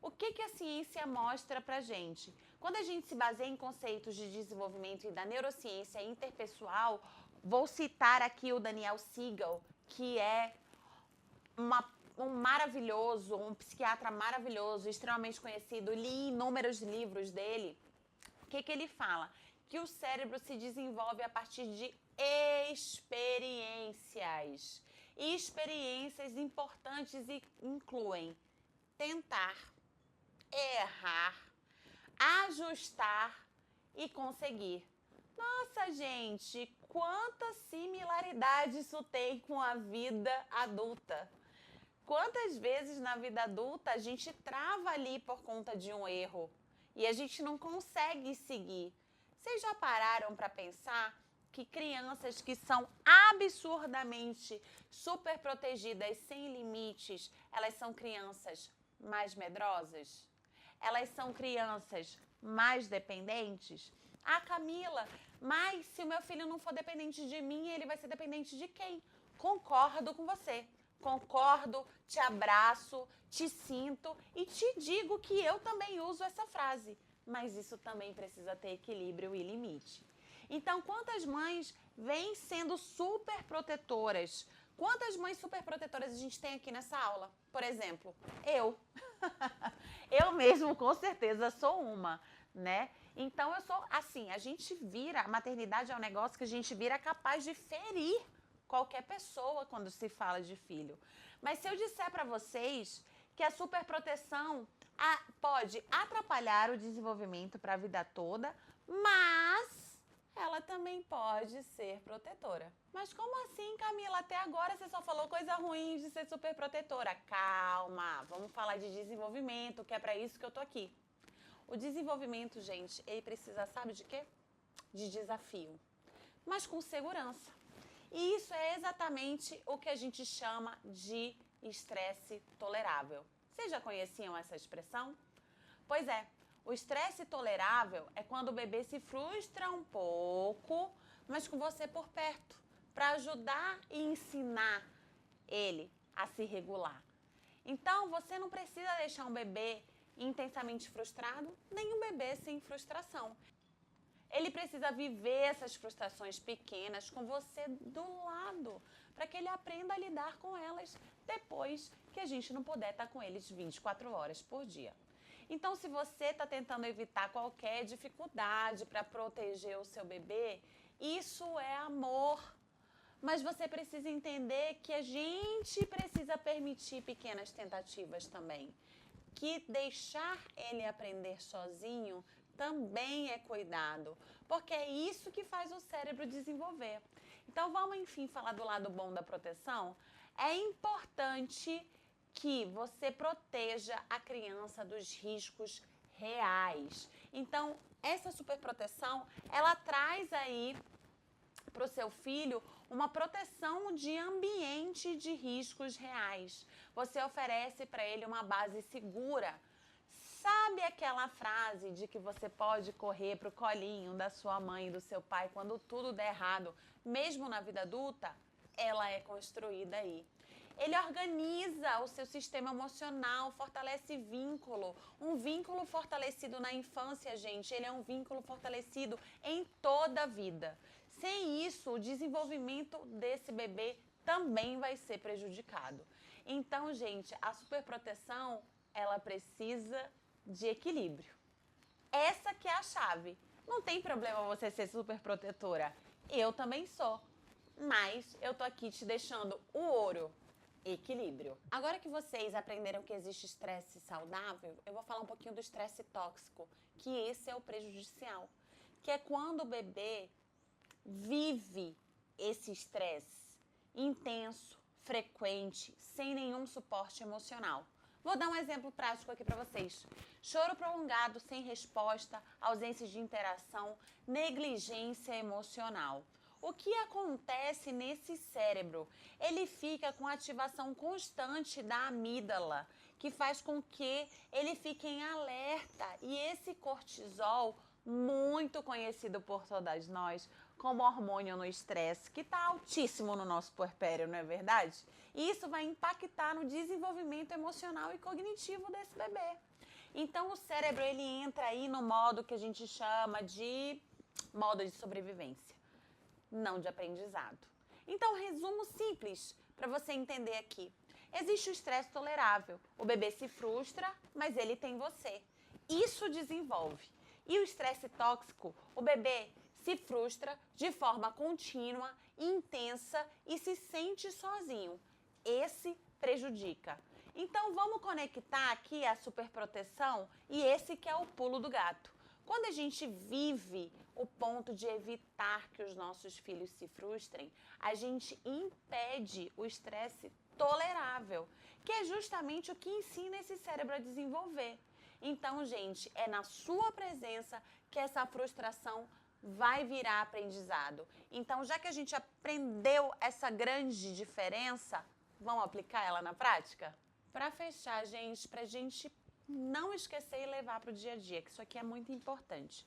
O que a ciência mostra pra gente? Quando a gente se baseia em conceitos de desenvolvimento e da neurociência interpessoal, vou citar aqui o Daniel Siegel, que é um maravilhoso, um psiquiatra maravilhoso, extremamente conhecido, li inúmeros livros dele. O que ele fala? Que o cérebro se desenvolve a partir de experiências. E experiências importantes incluem tentar, errar, ajustar e conseguir. Nossa, gente, quanta similaridade isso tem com a vida adulta. Quantas vezes na vida adulta a gente trava ali por conta de um erro e a gente não consegue seguir? Vocês já pararam para pensar que crianças que são absurdamente super protegidas, sem limites, elas são crianças mais medrosas? Elas são crianças mais dependentes? Ah, Camila, mas se o meu filho não for dependente de mim, ele vai ser dependente de quem? concordo com você. Concordo, te abraço, te sinto e te digo que eu também uso essa frase. Mas isso também precisa ter equilíbrio e limite. Então, quantas mães vêm sendo super protetoras? Quantas mães super protetoras a gente tem aqui nessa aula? Por exemplo, eu. Eu mesmo, com certeza, sou uma, né? Então, eu sou assim, a gente vira, a maternidade é um negócio que a gente vira capaz de ferir qualquer pessoa quando se fala de filho. Mas se eu disser para vocês que a superproteção pode atrapalhar o desenvolvimento para a vida toda, mas ela também pode ser protetora. Mas como assim, Camila? Até agora você só falou coisa ruim de ser superprotetora. Calma, vamos falar de desenvolvimento, que é para isso que eu tô aqui. O desenvolvimento, gente, ele precisa, sabe de quê? De desafio, mas com segurança. E isso é exatamente o que a gente chama de estresse tolerável. Vocês já conheciam essa expressão? Pois é, o estresse tolerável é quando o bebê se frustra um pouco, mas com você por perto, para ajudar e ensinar ele a se regular. Então, você não precisa deixar um bebê intensamente frustrado, nem um bebê sem frustração. Ele precisa viver essas frustrações pequenas com você do lado, para que ele aprenda a lidar com elas depois que a gente não puder estar com eles 24 horas por dia. Então, se você está tentando evitar qualquer dificuldade para proteger o seu bebê, isso é amor. Mas você precisa entender que a gente precisa permitir pequenas tentativas também. Que deixar ele aprender sozinho também é cuidado, porque é isso que faz o cérebro desenvolver. Então, vamos, enfim, falar do lado bom da proteção? É importante que você proteja a criança dos riscos reais. Então, essa superproteção, ela traz aí para o seu filho uma proteção de ambiente de riscos reais. Você oferece para ele uma base segura. Sabe aquela frase de que você pode correr para o colinho da sua mãe e do seu pai quando tudo der errado, mesmo na vida adulta? Ela é construída aí. Ele organiza o seu sistema emocional, fortalece vínculo. Um vínculo fortalecido na infância, gente, ele é um vínculo fortalecido em toda a vida. Sem isso, o desenvolvimento desse bebê também vai ser prejudicado. Então, gente, a superproteção, ela precisa de equilíbrio. Essa que é a chave. Não tem problema você ser superprotetora. Eu também sou. Mas eu tô aqui te deixando o ouro. Equilíbrio. Agora que vocês aprenderam que existe estresse saudável, eu vou falar um pouquinho do estresse tóxico, que esse é o prejudicial. Que é quando o bebê vive esse estresse intenso, frequente, sem nenhum suporte emocional. Vou dar um exemplo prático aqui para vocês. Choro prolongado, sem resposta, ausência de interação, negligência emocional. O que acontece nesse cérebro? Ele fica com ativação constante da amígdala, que faz com que ele fique em alerta. E esse cortisol, muito conhecido por todas nós como hormônio no estresse, que está altíssimo no nosso puerpério, não é verdade? E isso vai impactar no desenvolvimento emocional e cognitivo desse bebê. Então, o cérebro, ele entra aí no modo que a gente chama de modo de sobrevivência, não de aprendizado. Então, resumo simples para você entender aqui. Existe o estresse tolerável. O bebê se frustra, mas ele tem você. Isso desenvolve. E o estresse tóxico, o bebê se frustra de forma contínua, intensa e se sente sozinho. Esse prejudica. Então, vamos conectar aqui a superproteção e esse que é o pulo do gato. Quando a gente vive o ponto de evitar que os nossos filhos se frustrem, a gente impede o estresse tolerável, que é justamente o que ensina esse cérebro a desenvolver. Então, gente, é na sua presença que essa frustração vai virar aprendizado. Então, já que a gente aprendeu essa grande diferença, vamos aplicar ela na prática? Para fechar, gente, para a gente não esquecer e levar para o dia a dia, que isso aqui é muito importante.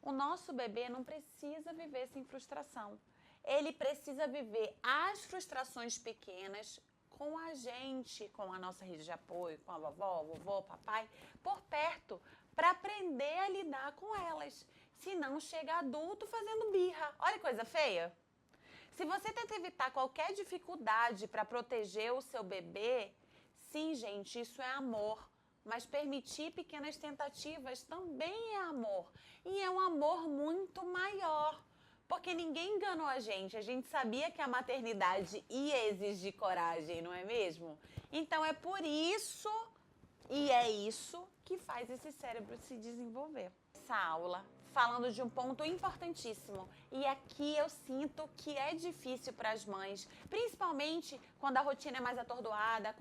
O nosso bebê não precisa viver sem frustração. ele precisa viver as frustrações pequenas com a gente, com a nossa rede de apoio, com a vovó, vovô, papai, por perto, para aprender a lidar com elas. Senão chega adulto fazendo birra. Olha que coisa feia. Se você tenta evitar qualquer dificuldade para proteger o seu bebê, sim, gente, isso é amor. Mas permitir pequenas tentativas também é amor. E é um amor muito maior. Porque ninguém enganou a gente. A gente sabia que a maternidade ia exigir coragem, não é mesmo? Então é por isso, e é isso, que faz esse cérebro se desenvolver. Essa aula falando de um ponto importantíssimo. E aqui eu sinto que é difícil para as mães, principalmente quando a rotina é mais atordoada,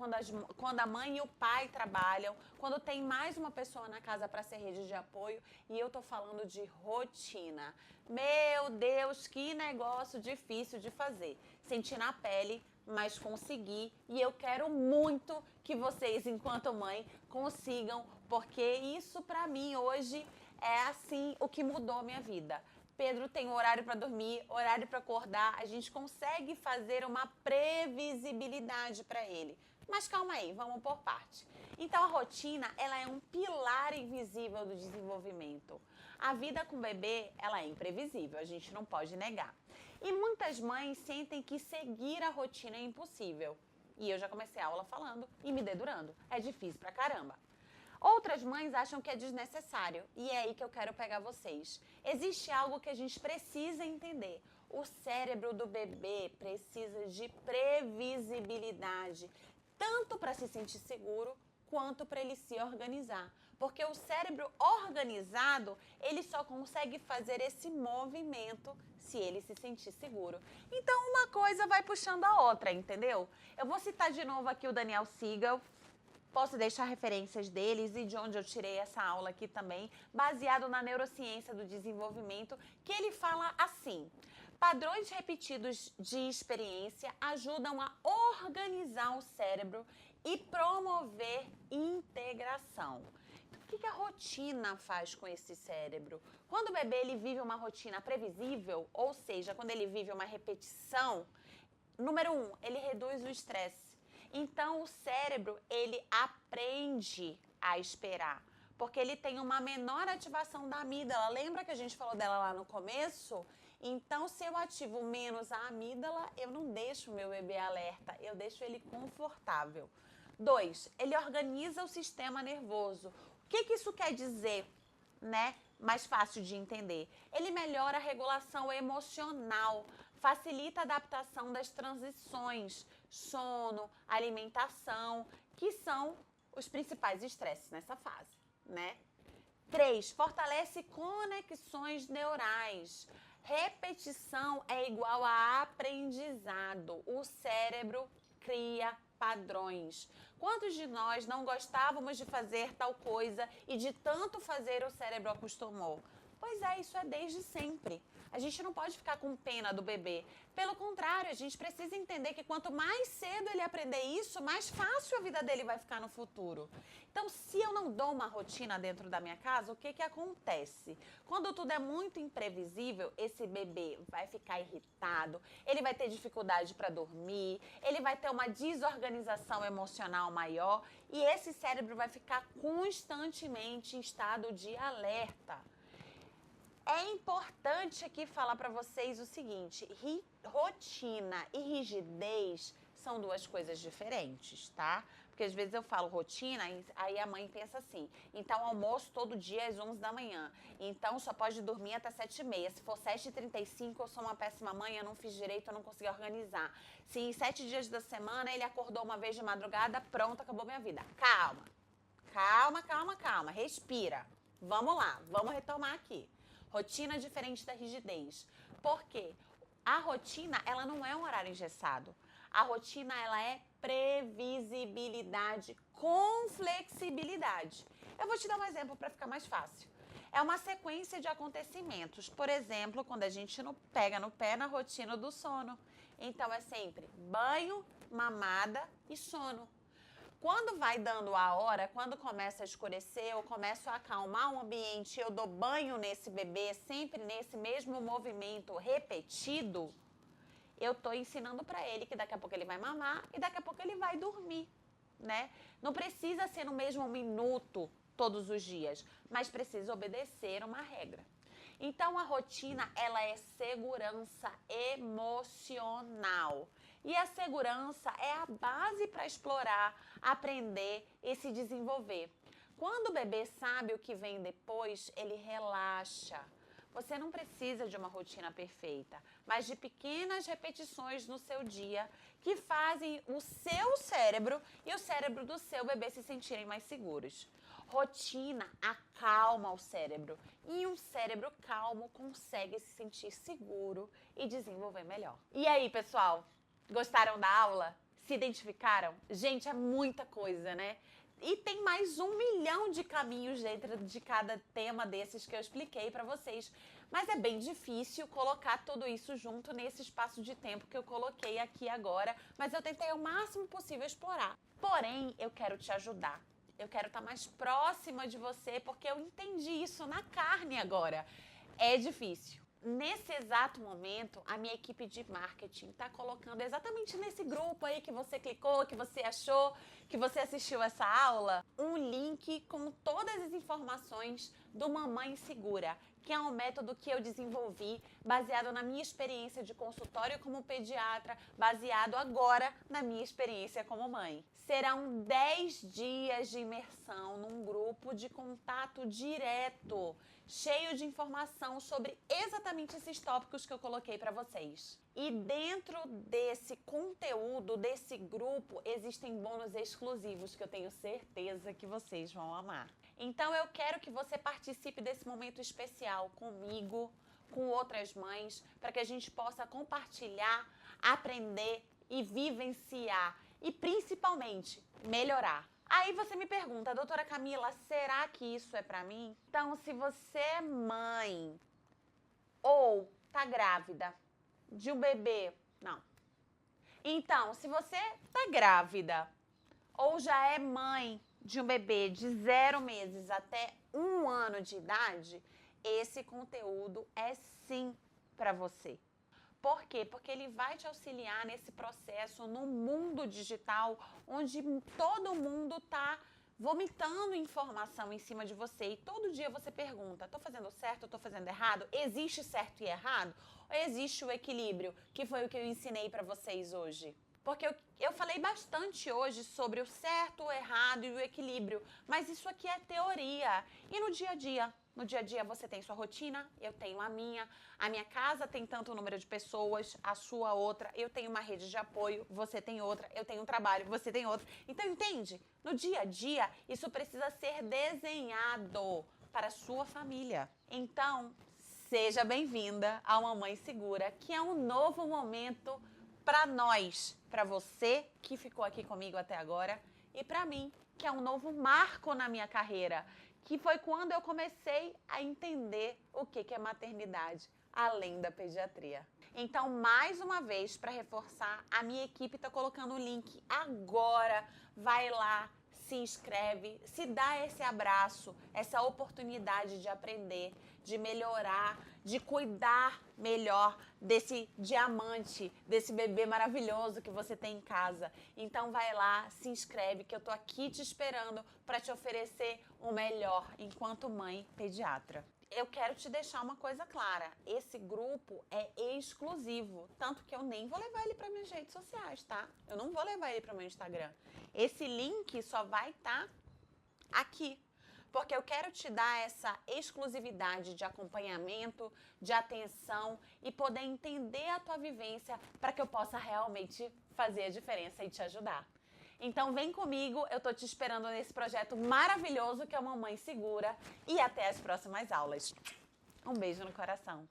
quando a mãe e o pai trabalham, quando tem mais uma pessoa na casa para ser rede de apoio. E eu tô falando de rotina. Meu Deus, que negócio difícil de fazer. Sentir na pele, mas conseguir. E eu quero muito que vocês, enquanto mãe, consigam, porque isso para mim hoje é assim o que mudou a minha vida. Pedro tem horário para dormir, horário para acordar, a gente consegue fazer uma previsibilidade para ele. Mas calma aí, vamos por parte. Então a rotina, ela é um pilar invisível do desenvolvimento. A vida com o bebê, ela é imprevisível, a gente não pode negar. E muitas mães sentem que seguir a rotina é impossível. E eu já comecei a aula falando e me dedurando. É difícil pra caramba. Outras mães acham que é desnecessário, e é aí que eu quero pegar vocês. Existe algo que a gente precisa entender. O cérebro do bebê precisa de previsibilidade, tanto para se sentir seguro, quanto para ele se organizar. Porque o cérebro organizado, ele só consegue fazer esse movimento se ele se sentir seguro. Então, uma coisa vai puxando a outra, entendeu? Eu vou citar de novo aqui o Daniel Siegel. Posso deixar referências deles e de onde eu tirei essa aula aqui também, baseado na neurociência do desenvolvimento, que ele fala assim: padrões repetidos de experiência ajudam a organizar o cérebro e promover integração. Então, o que a rotina faz com esse cérebro? Quando o bebê ele vive uma rotina previsível, ou seja, quando ele vive uma repetição, número 1, ele reduz o estresse. Então, o cérebro, ele aprende a esperar, porque ele tem uma menor ativação da amígdala. Lembra que a gente falou dela lá no começo? Então, se eu ativo menos a amígdala, eu não deixo o meu bebê alerta, eu deixo ele confortável. 2, ele organiza o sistema nervoso. O que isso quer dizer, né? Mais fácil de entender. Ele melhora a regulação emocional, facilita a adaptação das transições, sono, alimentação, que são os principais estresses nessa fase, né? 3, fortalece conexões neurais. Repetição é igual a aprendizado. O cérebro cria padrões. Quantos de nós não gostávamos de fazer tal coisa e de tanto fazer o cérebro acostumou? Pois é, isso é desde sempre. A gente não pode ficar com pena do bebê. Pelo contrário, a gente precisa entender que quanto mais cedo ele aprender isso, mais fácil a vida dele vai ficar no futuro. Então, se eu não dou uma rotina dentro da minha casa, o que acontece? Quando tudo é muito imprevisível, esse bebê vai ficar irritado, ele vai ter dificuldade para dormir, ele vai ter uma desorganização emocional maior e esse cérebro vai ficar constantemente em estado de alerta. É importante aqui falar para vocês o seguinte: rotina e rigidez são duas coisas diferentes, tá? Porque às vezes eu falo rotina, aí a mãe pensa assim: então almoço todo dia às 11 da manhã, então só pode dormir até 7h30. Se for 7h35, eu sou uma péssima mãe, eu não fiz direito, eu não consegui organizar. Se em 7 dias da semana ele acordou uma vez de madrugada, pronto, acabou minha vida. Calma, calma, calma, calma, respira. Vamos lá, vamos retomar aqui. Rotina diferente da rigidez. Por quê? A rotina, ela não é um horário engessado. A rotina, ela é previsibilidade com flexibilidade. Eu vou te dar um exemplo para ficar mais fácil. É uma sequência de acontecimentos. Por exemplo, quando a gente pega no pé na rotina do sono. Então, é sempre banho, mamada e sono. Quando vai dando a hora, quando começa a escurecer, eu começo a acalmar o ambiente, eu dou banho nesse bebê, sempre nesse mesmo movimento repetido, eu tô ensinando para ele que daqui a pouco ele vai mamar e daqui a pouco ele vai dormir, né? Não precisa ser no mesmo minuto todos os dias, mas precisa obedecer uma regra. Então, a rotina, ela é segurança emocional. E a segurança é a base para explorar, aprender e se desenvolver. Quando o bebê sabe o que vem depois, ele relaxa. Você não precisa de uma rotina perfeita, mas de pequenas repetições no seu dia que fazem o seu cérebro e o cérebro do seu bebê se sentirem mais seguros. Rotina acalma o cérebro e um cérebro calmo consegue se sentir seguro e desenvolver melhor. E aí, pessoal? Gostaram da aula? Se identificaram? Gente, é muita coisa, né? E tem mais 1 milhão de caminhos dentro de cada tema desses que eu expliquei para vocês. Mas é bem difícil colocar tudo isso junto nesse espaço de tempo que eu coloquei aqui agora. Mas eu tentei o máximo possível explorar. Porém, eu quero te ajudar. Eu quero estar mais próxima de você porque eu entendi isso na carne agora. É difícil. Nesse exato momento, a minha equipe de marketing está colocando exatamente nesse grupo aí que você clicou, que você achou, que você assistiu essa aula, um link com todas as informações do Mamãe Segura, que é um método que eu desenvolvi baseado na minha experiência de consultório como pediatra, baseado agora na minha experiência como mãe. Serão 10 dias de imersão num grupo de contato direto, cheio de informação sobre exatamente esses tópicos que eu coloquei para vocês. E dentro desse conteúdo, desse grupo, existem bônus exclusivos que eu tenho certeza que vocês vão amar. Então eu quero que você participe desse momento especial comigo, com outras mães, para que a gente possa compartilhar, aprender e vivenciar e principalmente melhorar. Aí você me pergunta, doutora Camila, será que isso é pra mim? Então, se você é mãe ou tá grávida de um bebê, não. Então, se você tá grávida ou já é mãe de um bebê de 0 meses até 1 ano de idade, esse conteúdo é sim pra você. Por quê? Porque ele vai te auxiliar nesse processo no mundo digital, onde todo mundo está vomitando informação em cima de você. E todo dia você pergunta, estou fazendo certo, estou fazendo errado? Existe certo e errado? Ou existe o equilíbrio, que foi o que eu ensinei para vocês hoje? Porque eu falei bastante hoje sobre o certo, o errado e o equilíbrio, mas isso aqui é teoria. E no dia a dia? No dia a dia você tem sua rotina, eu tenho a minha casa tem tanto número de pessoas, a sua outra, eu tenho uma rede de apoio, você tem outra, eu tenho um trabalho, você tem outra. Então, entende? No dia a dia, isso precisa ser desenhado para a sua família. Então, seja bem-vinda ao Mamãe Segura, que é um novo momento para nós, para você que ficou aqui comigo até agora e para mim, que é um novo marco na minha carreira, que foi quando eu comecei a entender o que é maternidade, além da pediatria. Então, mais uma vez, para reforçar, a minha equipe está colocando o link agora. Vai lá, se inscreve, se dá esse abraço, essa oportunidade de aprender, de melhorar, de cuidar melhor desse diamante, desse bebê maravilhoso que você tem em casa. Então vai lá, se inscreve, que eu tô aqui te esperando para te oferecer o melhor enquanto mãe pediatra. Eu quero te deixar uma coisa clara, esse grupo é exclusivo, tanto que eu nem vou levar ele para minhas redes sociais, tá? Eu não vou levar ele para o meu Instagram. Esse link só vai estar aqui, porque eu quero te dar essa exclusividade de acompanhamento, de atenção e poder entender a tua vivência para que eu possa realmente fazer a diferença e te ajudar. Então vem comigo, eu tô te esperando nesse projeto maravilhoso que é o Mamãe Segura e até as próximas aulas. Um beijo no coração.